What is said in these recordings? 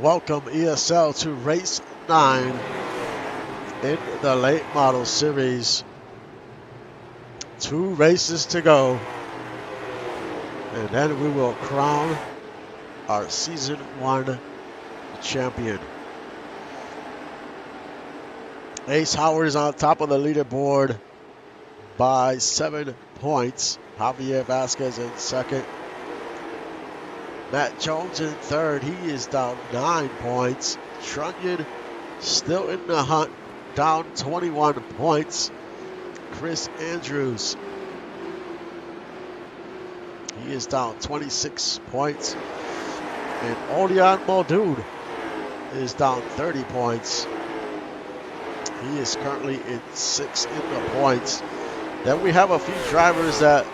Welcome ESL to race 9 in the late model series. 2 races to go, and then we will crown our season 1 champion. Ace Howard is on top of the leaderboard by 7 points. Javier Vasquez in second. Matt Jones in third. He is down 9 points. Trunnion still in the hunt, down 21 points. Chris Andrews, he is down 26 points. And Odion Muldoon is down 30 points. He is currently in 6th in the points. Then we have a few drivers that,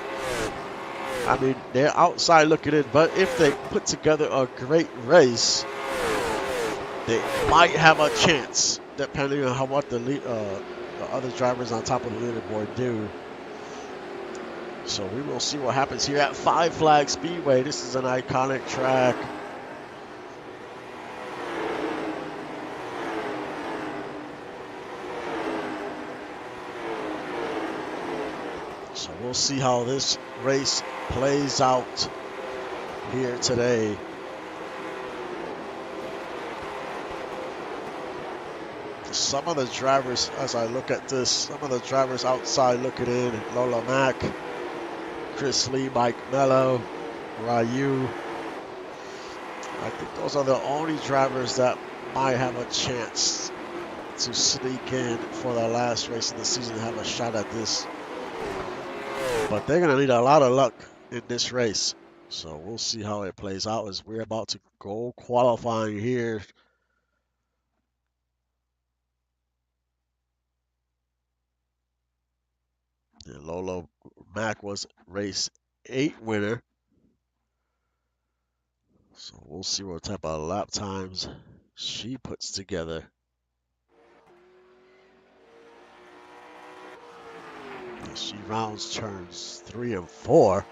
I mean, they're outside looking in, but if they put together a great race, they might have a chance, depending on what the other drivers on top of the leaderboard do. So we will see what happens here at Five Flag Speedway. This is an iconic track. So we'll see how this race plays out here today. Some of the drivers, as I look at this, some of the drivers outside looking in: Lola Mack, Chris Lee, Mike Mello, Ryu. I think those are the only drivers that might have a chance to sneak in for the last race of the season and have a shot at this. But they're going to need a lot of luck in this race. So we'll see how it plays out as we're about to go qualifying here. And Lola Mack was race 8 winner. So we'll see what type of lap times she puts together. And she rounds turns 3 and 4.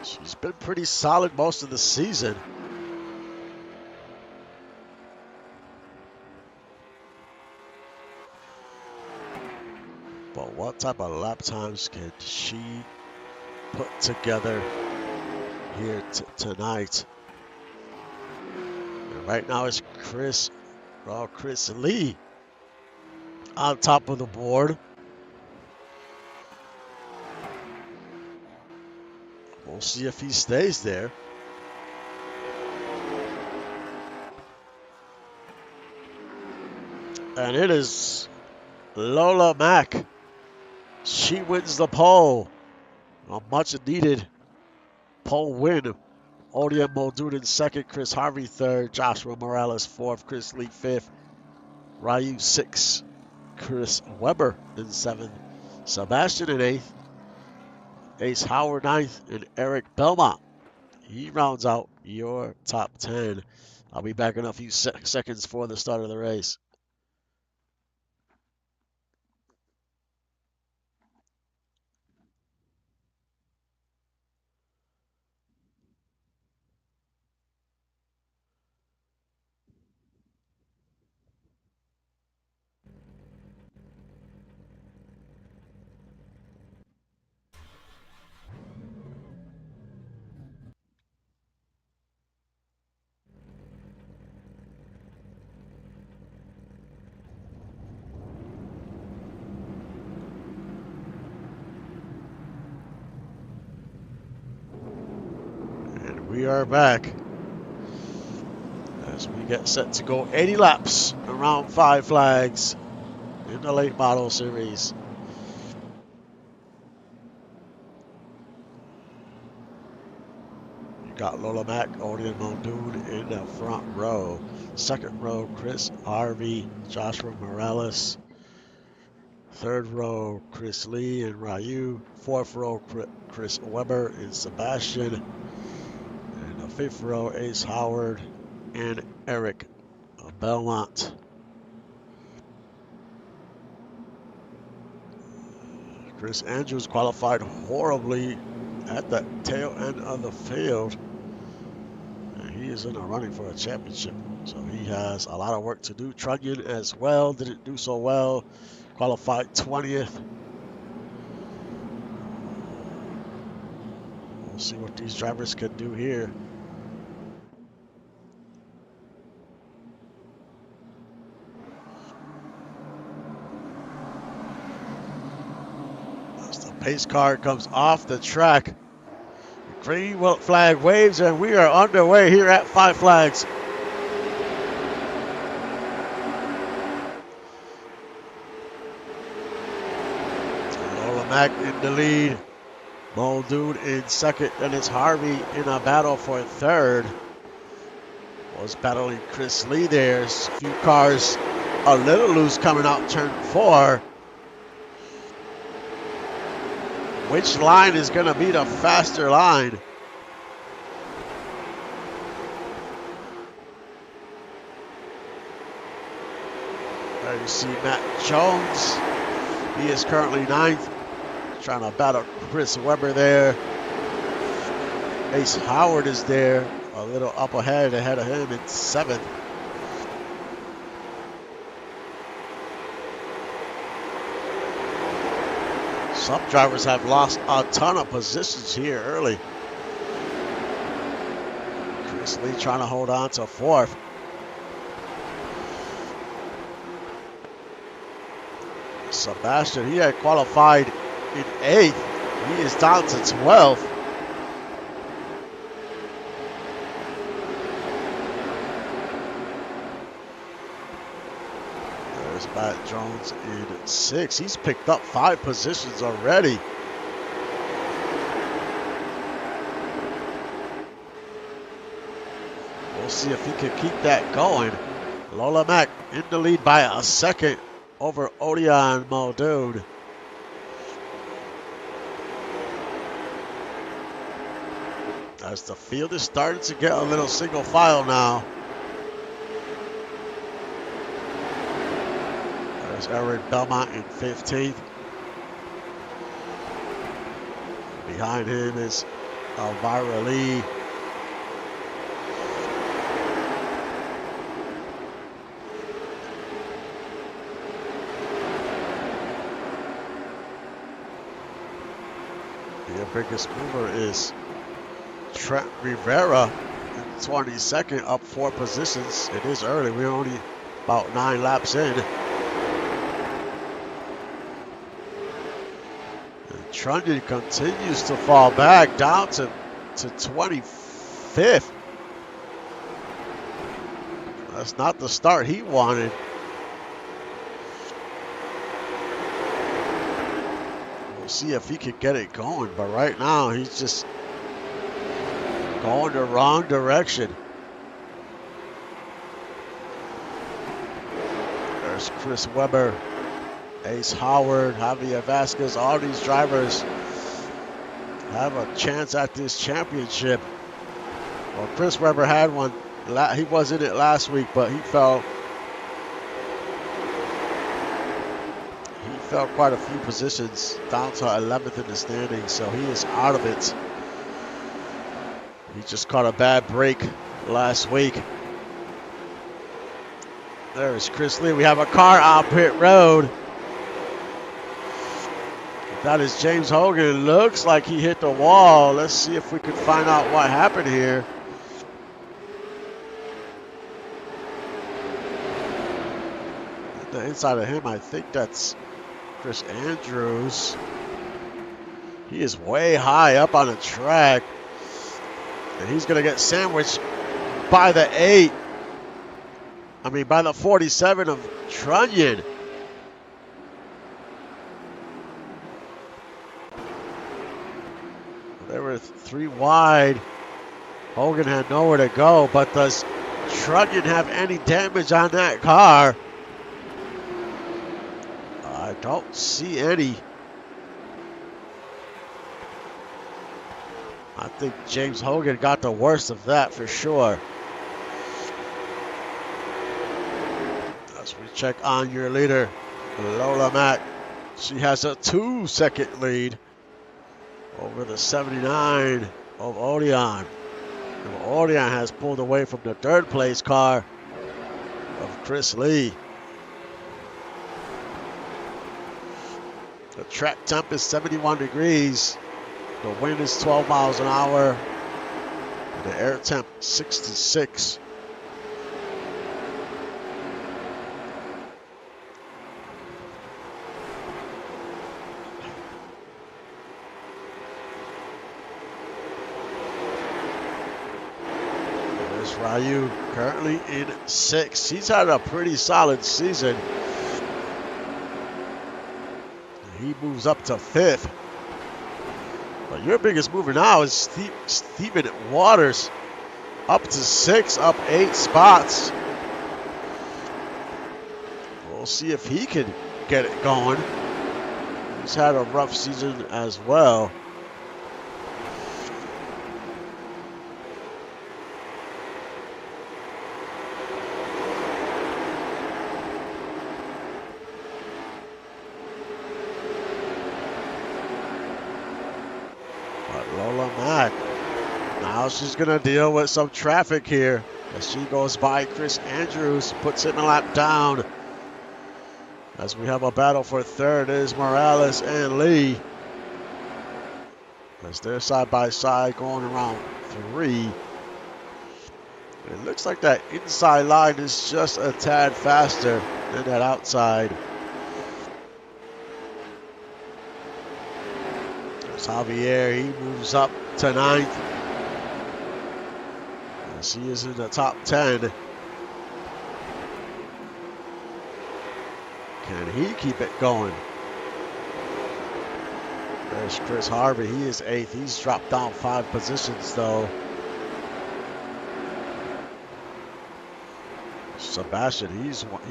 She's been pretty solid most of the season. But what type of lap times can she put together here tonight? And right now it's Chris Lee on top of the board. We'll see if he stays there. And it is Lola Mack. She wins the pole. A much needed pole win. Odion Muldoon in second, Chris Harvey third, Joshua Morales fourth, Chris Lee fifth, Ryu sixth, Chris Weber in seventh, Sebastian in eighth, Ace Howard ninth, and Eric Belmont. He rounds out your top 10. I'll be back in a few seconds for the start of the race. We are back as we get set to go 80 laps around Five Flags in the late model series. You got Lola Mack, Odion Muldoon in the front row. Second row, Chris Harvey, Joshua Morales. Third row, Chris Lee and Ryu. Fourth row, Chris Weber and Sebastian. Fifth row, Ace Howard and Eric Belmont. Chris Andrews qualified horribly at the tail end of the field. he is in the running for a championship. So he has a lot of work to do. Trunnion as well didn't do so well. Qualified 20th. We'll see what these drivers can do here. As the pace car comes off the track. Green flag waves, and we are underway here at Five Flags. Lola Mack in the lead. Muldoon in second, and it's Harvey in a battle for third. Was battling Chris Lee there. A few cars a little loose coming out turn 4. Which line is going to be the faster line? There you see Matt Jones. He is currently 9th. Trying to battle Chris Webber there. Ace Howard is there. A little up ahead of him in 7th. Some drivers have lost a ton of positions here early. Chris Lee trying to hold on to 4th. Sebastian, he had qualified in 8th. He is down to 12th. There's Matt Jones in 6th. He's picked up 5 positions already. We'll see if he can keep that going. Lola Mack in the lead by a second over Odion Muldoon. As the field is starting to get a little single file now. There's Eric Belmont in 15th. Behind him is Elvira Lee. The biggest mover is Trent Rivera in 22nd, up 4 positions. It is early. We're only about 9 laps in. And Trunnion continues to fall back down to 25th. That's not the start he wanted. We'll see if he can get it going, but right now he's just going the wrong direction. There's Chris Webber, Ace Howard, Javier Vasquez. All these drivers have a chance at this championship. Well, Chris Webber had one. He was in it last week, but he fell quite a few positions, down to 11th in the standings, so he is out of it. He just caught a bad break last week. There's Chris Lee. We have a car on pit road. That is James Hogan. Looks like he hit the wall. Let's see if we can find out what happened here. At the inside of him, I think that's Chris Andrews. He is way high up on the track. And he's going to get sandwiched by the 8. By the 47 of Trunnion. They were 3 wide. Hogan had nowhere to go, but does Trunnion have any damage on that car? I don't see any. I think James Hogan got the worst of that for sure. As we check on your leader, Lola Mack. She has a 2-second lead over the 79 of Odeon. Orlean has pulled away from the third place car of Chris Lee. The track temp is 71 degrees. The wind is 12 miles an hour. And the air temp 66. There's Ryu currently in 6th. He's had a pretty solid season. He moves up to 5th. But your biggest mover now is Stephen Waters. Up to 6, up 8 spots. We'll see if he can get it going. He's had a rough season as well. Lola Mack, now she's going to deal with some traffic here as she goes by Chris Andrews, puts him a lap down. As we have a battle for third is Morales and Lee. As they're side by side going around 3. It looks like that inside line is just a tad faster than that outside. Javier, he moves up to 9th. As he is in the top 10. Can he keep it going? There's Chris Harvey. He is 8th. He's dropped down 5 positions though. Sebastian,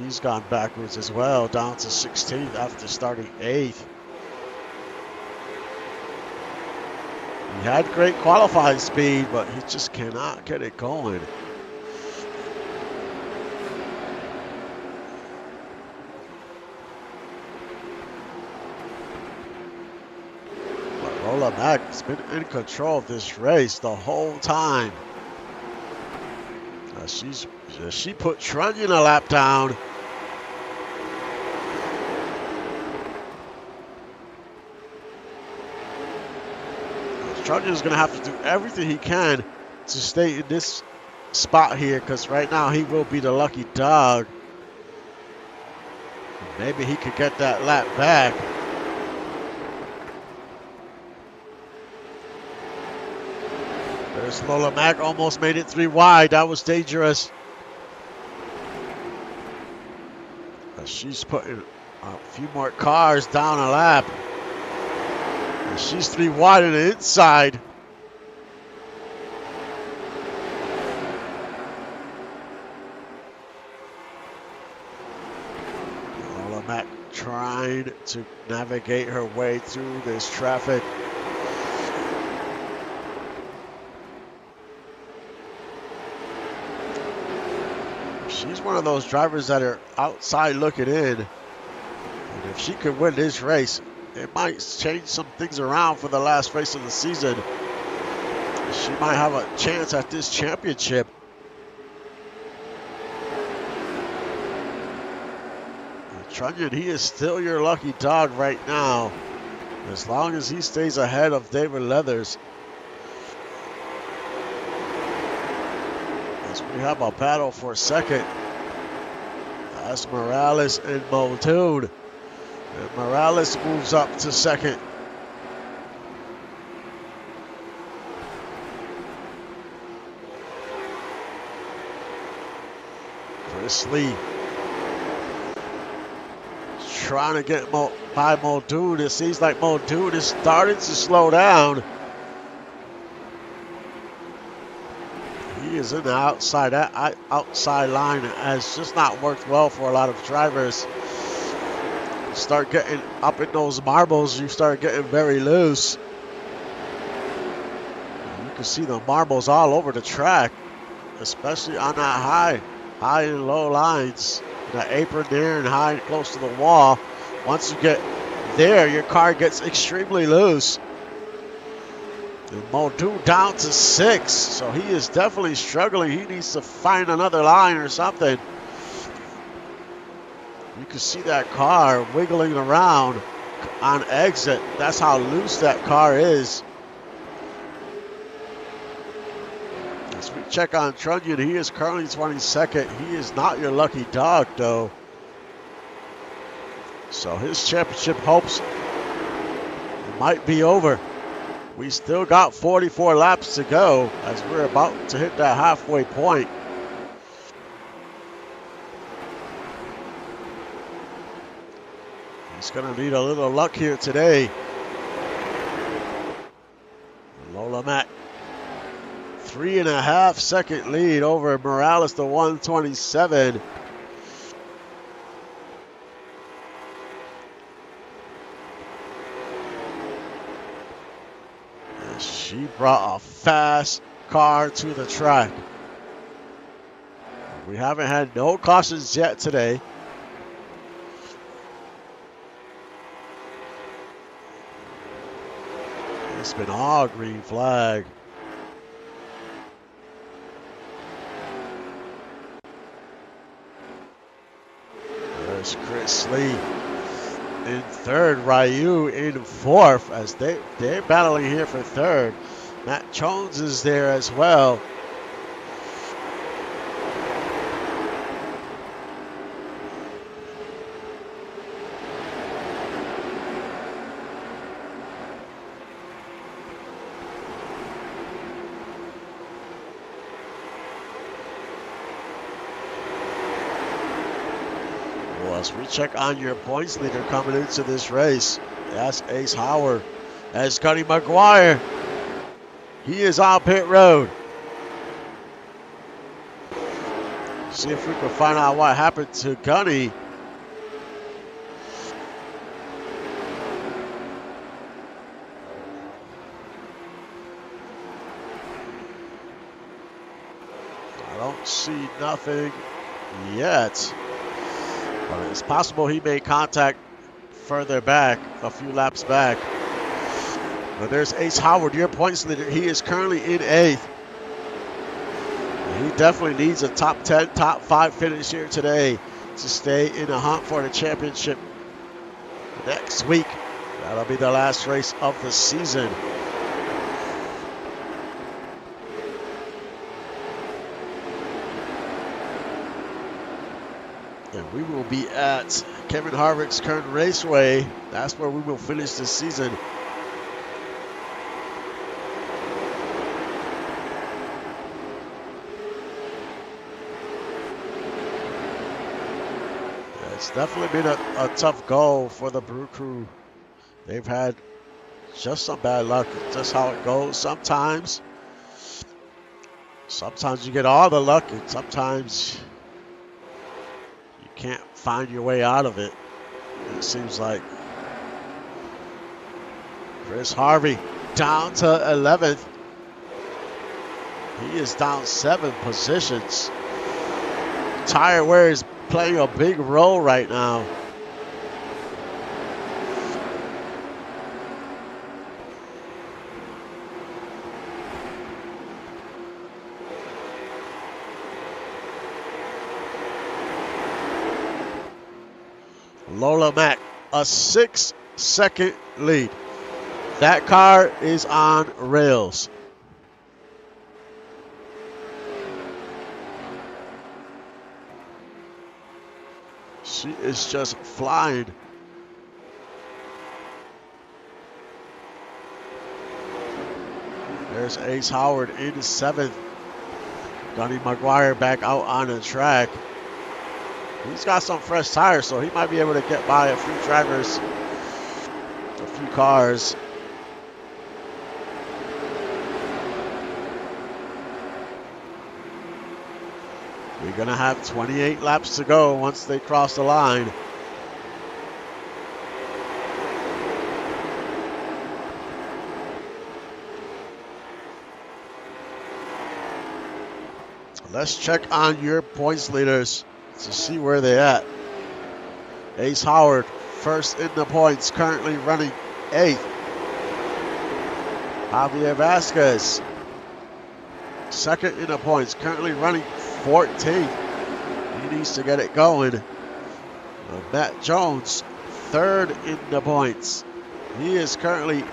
he's gone backwards as well, down to 16th after starting 8th. He had great qualifying speed, but he just cannot get it going. But Lola Mack has been in control of this race the whole time. She put Trunnion a lap down. Trunnion's going to have to do everything he can to stay in this spot here, because right now he will be the lucky dog. Maybe he could get that lap back. There's Lola Mack, almost made it 3 wide. That was dangerous. She's putting a few more cars down a lap. She's 3 wide on the inside. Lola Mack trying to navigate her way through this traffic. She's one of those drivers that are outside looking in. And if she could win this race, it might change some things around for the last race of the season. She might have a chance at this championship. Trunnion, he is still your lucky dog right now, as long as he stays ahead of David Leathers. As we have a battle for second. That's Morales and Muldoon. And Morales moves up to second. Chris Lee trying to get by Muldoon. It seems like Muldoon is starting to slow down. He is in the outside. That outside line has just not worked well for a lot of drivers. Start getting up in those marbles, you start getting very loose. You can see the marbles all over the track, especially on that high and low lines. That apron there and high and close to the wall. Once you get there, your car gets extremely loose. And Muldoon down to 6, so he is definitely struggling. He needs to find another line or something. You can see that car wiggling around on exit. That's how loose that car is. As we check on Trunnion, he is currently 22nd. He is not your lucky dog, though. So his championship hopes might be over. We still got 44 laps to go as we're about to hit that halfway point. He's going to need a little luck here today. Lola Mack, 3.5 second lead over Morales, the 127. And she brought a fast car to the track. We haven't had no cautions yet today. It's been all green flag. There's Chris Lee in third, Ryu in fourth as they're battling here for third. Matt Jones is there as well. As we check on your points leader coming into this race, that's Ace Howard. As Gunny McGuire, he is on pit road. See if we can find out what happened to Gunny. I don't see nothing yet. But it's possible he made contact further back, a few laps back. But there's Ace Howard, your points leader. He is currently in 8th. He definitely needs a top 10, top 5 finish here today to stay in the hunt for the championship next week. That'll be the last race of the season. And we will be at Kevin Harvick's current raceway. That's where we will finish this season. It's definitely been a tough go for the Brew Crew. They've had just some bad luck. It's just how it goes sometimes. Sometimes you get all the luck, and sometimes can't find your way out of it. It seems like Chris Harvey down to 11th. He is down 7 positions. Tire wear is playing a big role right now. Lola Mack, a 6-second lead. That car is on rails. She is just flying. There's Ace Howard in 7th. Gunny McGuire back out on the track. He's got some fresh tires, so he might be able to get by a few drivers, a few cars. We're going to have 28 laps to go once they cross the line. Let's check on your points leaders to see where they're at. Ace Howard, first in the points, currently running 8th. Javier Vasquez, second in the points, currently running 14th. He needs to get it going. Matt Jones, third in the points. He is currently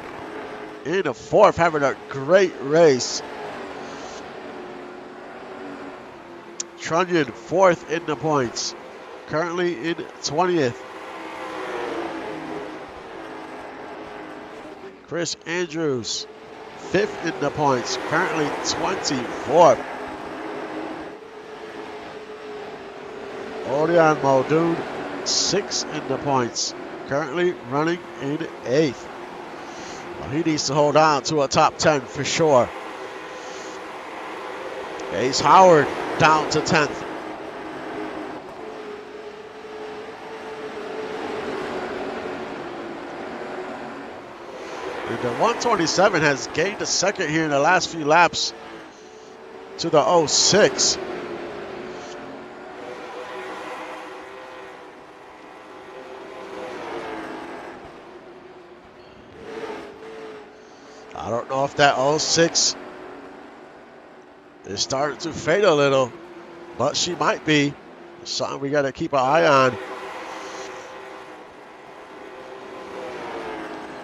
in the fourth, having a great race. Trunnion, fourth in the points, currently in 20th. Chris Andrews, fifth in the points, currently 24th. Odion Muldoon, sixth in the points, currently running in 8th. Well, he needs to hold on to a top 10 for sure. Ace Howard down to 10th. And the 127 has gained a second here in the last few laps to the 06. I don't know if that 06 is starting to fade a little, but she might be. It's something we got to keep an eye on.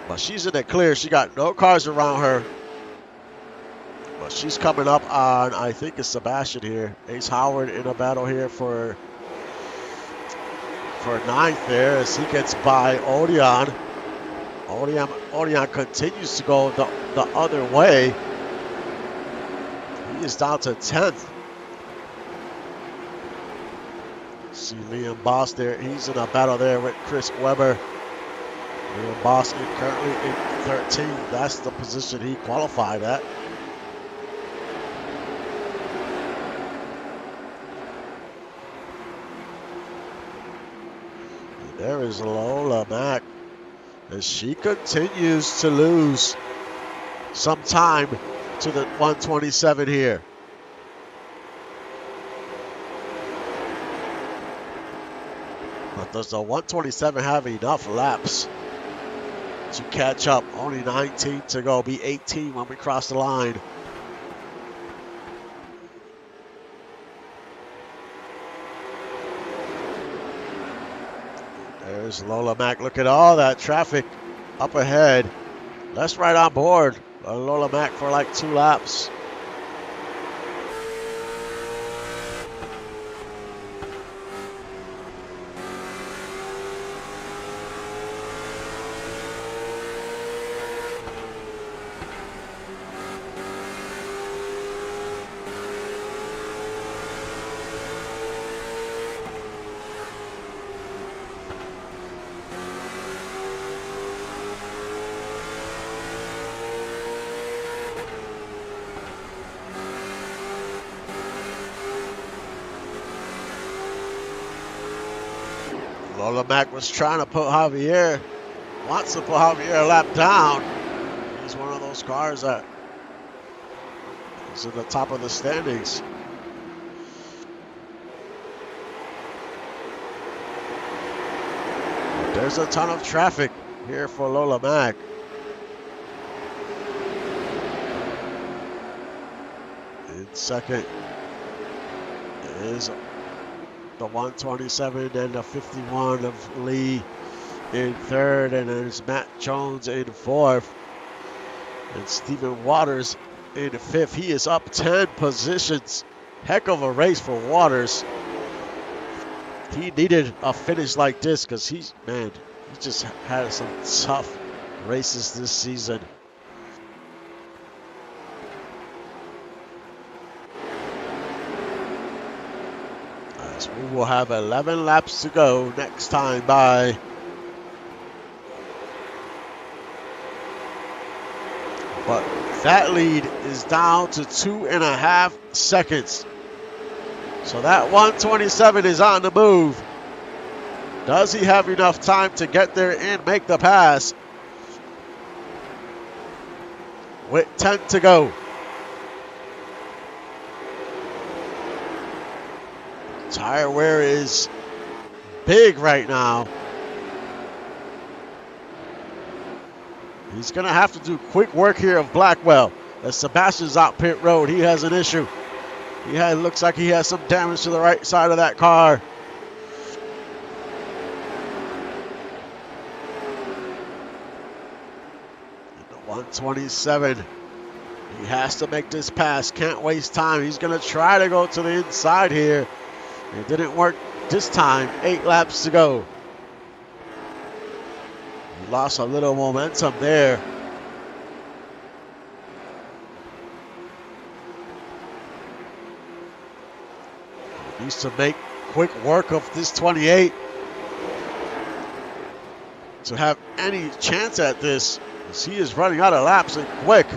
But she's in the clear. She got no cars around her. But she's coming up on, I think it's Sebastian here. Ace Howard in a battle here for 9th there as he gets by Odion. Odion continues to go the other way. He is down to 10th. See Liam Boss there. He's in a battle there with Chris Webber. Liam Boss currently in 13. That's the position he qualified at. And there is Lola Mack as she continues to lose some time to the 127 here. But does the 127 have enough laps to catch up? Only 19 to go, be 18 when we cross the line. There's Lola Mack. Look at all that traffic up ahead. Let's ride on board Lola Mack for like 2 laps. Lola Mack was trying to put Javier, wants to put Javier a lap down. He's one of those cars that is in the top of the standings. But there's a ton of traffic here for Lola Mack. In second is the 127 and the 51 of Lee in third, and there's Matt Jones in fourth, and Stephen Waters in fifth. He is up 10 positions. Heck of a race for Waters. He needed a finish like this because he just had some tough races this season. We will have 11 laps to go next time by. But that lead is down to 2.5 seconds. So that 127 is on the move. Does he have enough time to get there and make the pass? With 10 to go. Tire wear is big right now. He's going to have to do quick work here of Blackwell. As Sebastian's out pit road, he has an issue. Looks like he has some damage to the right side of that car. And the 127. He has to make this pass. Can't waste time. He's going to try to go to the inside here. It didn't work this time. 8 laps to go. He lost a little momentum there. He needs to make quick work of this 28 to have any chance at this, as he is running out of laps and quick.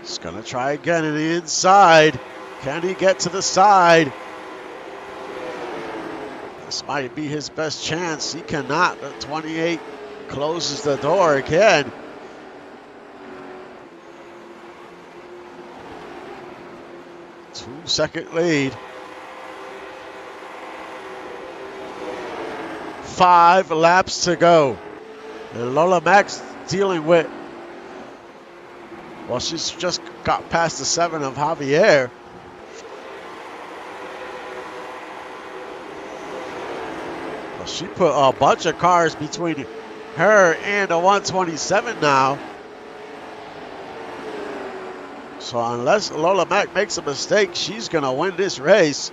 He's going to try again in the inside. Can he get to the side? This might be his best chance. He cannot. The 28 closes the door again. Two-second lead. 5 laps to go. And Lola Max dealing with, well, she's just got past the 7 of Javier. Well, she put a bunch of cars between her and the 127 now. So unless Lola Mac makes a mistake, she's going to win this race.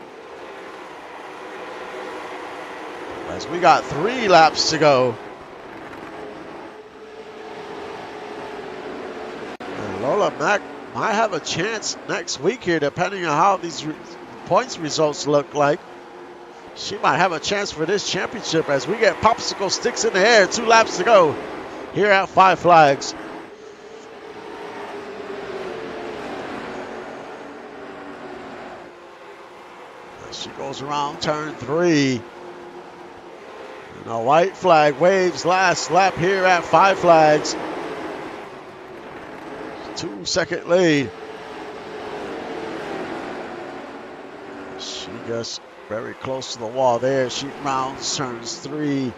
As we got 3 laps to go. And Lola Mac might have a chance next week here, depending on how these points results look like. She might have a chance for this championship as we get popsicle sticks in the air. 2 laps to go here at Five Flags. She goes around turn 3. And a white flag waves last lap here at Five Flags. 2-second lead. She gets very close to the wall there. She rounds turns 3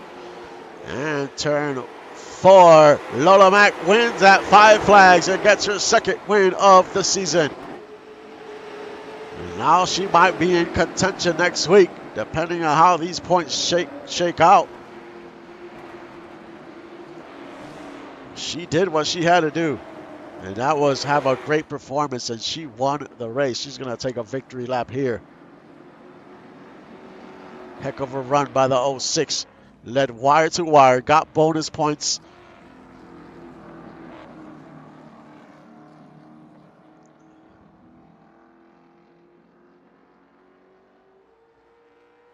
and turn 4. Lola Mac wins at Five Flags and gets her 2nd win of the season. And now she might be in contention next week, depending on how these points shake out. She did what she had to do, and that was have a great performance, and she won the race. She's going to take a victory lap here. Heck of a run by the 06. Led wire to wire, got bonus points.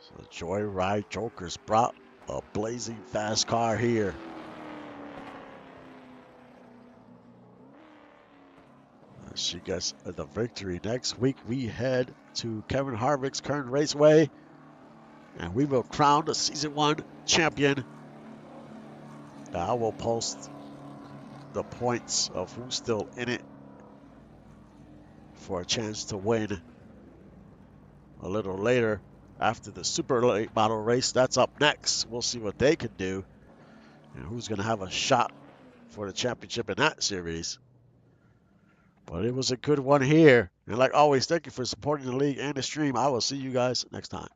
So Joyride Jokers brought a blazing fast car here. She gets the victory. Next week we head to Kevin Harvick's Kern Raceway, and we will crown the Season 1 champion. I will post the points of who's still in it for a chance to win a little later after the super late model race. That's up next. We'll see what they can do and who's going to have a shot for the championship in that series. But it was a good one here. And like always, thank you for supporting the league and the stream. I will see you guys next time.